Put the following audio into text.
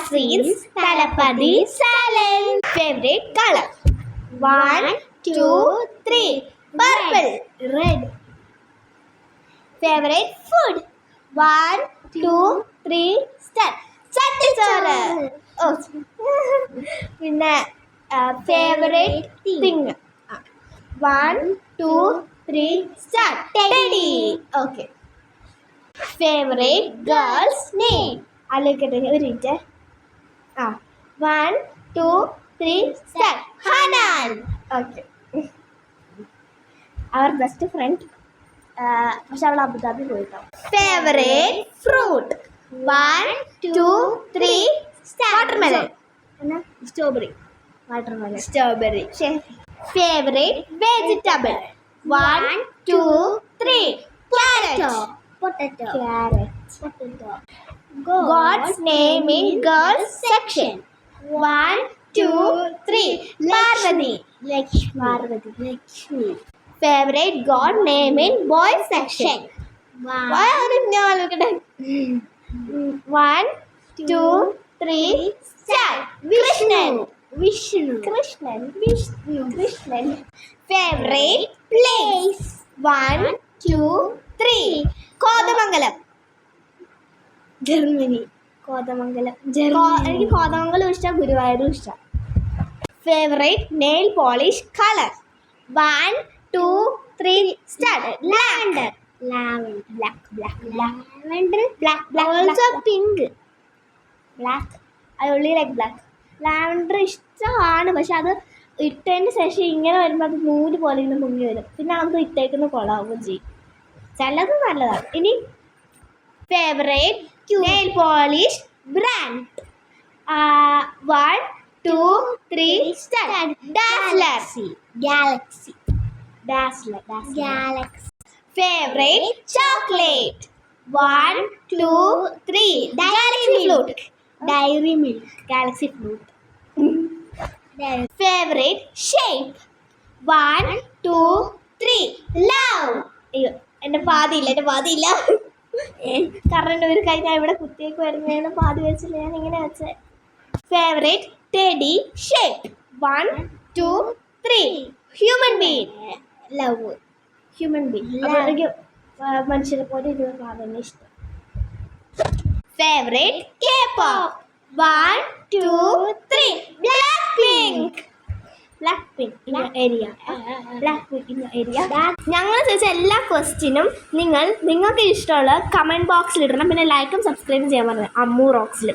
Cousins, Talapati, Salad. Favorite color? 1, 2, 3. Purple. Red. Favorite food? 1, 2, 3. Start. ചട്ടിച്ചോറ്. Oh. പിന്നെ favorite thing? 1, 2, 3. Start. Teddy. Okay. Favorite girl's name? ആലോചിക്കട്ടെ ഒരു minute. 1, 2, 3. Start. Hanan. Okay. Our best friend. പക്ഷെ അവൾ Abu Dhabi പോയിട്ടോ. Favorite fruit? 1, 2, 3. Start. Watermelon. Strawberry. Watermelon. Strawberry. Favorite vegetable? 1, 2, 3. Carrot. Potato. Carrot. Potato. God's name in girls section? 1, 2, 3. Parvati. Lakshmi. Favorite god name in boys section? 1, 2, 3. Start. Krishnan. Favorite place? 1, 2, 3. Kodamangalam. Germany. എനിക്ക് കോതമംഗലം ഇഷ്ടം, ഗുരുവായൂരും ഇഷ്ടം. Favorite nail polish color? 1, 2, 3. Start. Lavender. Black. Also pink. Black. I only like black. Lavender ഇഷ്ടമാണ്, പക്ഷെ അത് ഇട്ടതിന് ശേഷം ഇങ്ങനെ വരുമ്പോൾ അത് നൂല് പോലെ ഇങ്ങനെ മുങ്ങി വരും. പിന്നെ നമുക്ക് ഇട്ടേക്കുന്ന കൊളാവുകയും ചെയ്യും. ചിലത് നല്ലതാണ്. ഇനി favorite nail polish brand? 1, 2, 3. Start. Dazzler. Galaxy. Favorite chocolate? 1, 2, 3. Dairy Milk. Galaxy fruit. Favorite shape? 1, 2, 3. Love. അയ്യോ, എൻ്റെ പാതിയില്ല. കാരണം ഒരു കൈ ഞാൻ ഇവിടെ കുത്തിയേക്ക് വരുന്നതാണ്, പാതി വെച്ചില്ല, ഞാൻ ഇങ്ങനെ വെച്ചത്. Favorite teddy shape? 1, 2, 3. Human being. Love. Human being. എനിക്ക് മനുഷ്യരെ പോലെ ഇത് കാണാൻ ഇഷ്ടം. Favorite K-pop? 1, 2, 3. Blackpink in your area. ഞങ്ങൾ ചോദിച്ച എല്ലാ ക്വസ്റ്റ്യനും നിങ്ങൾക്ക് ഇഷ്ടമുള്ള കമൻറ്റ് ബോക്സിൽ ഇടണം. പിന്നെ ലൈക്കും സബ്സ്ക്രൈബും ചെയ്യാൻ പറഞ്ഞത് അമ്മു റോക്സിൽ.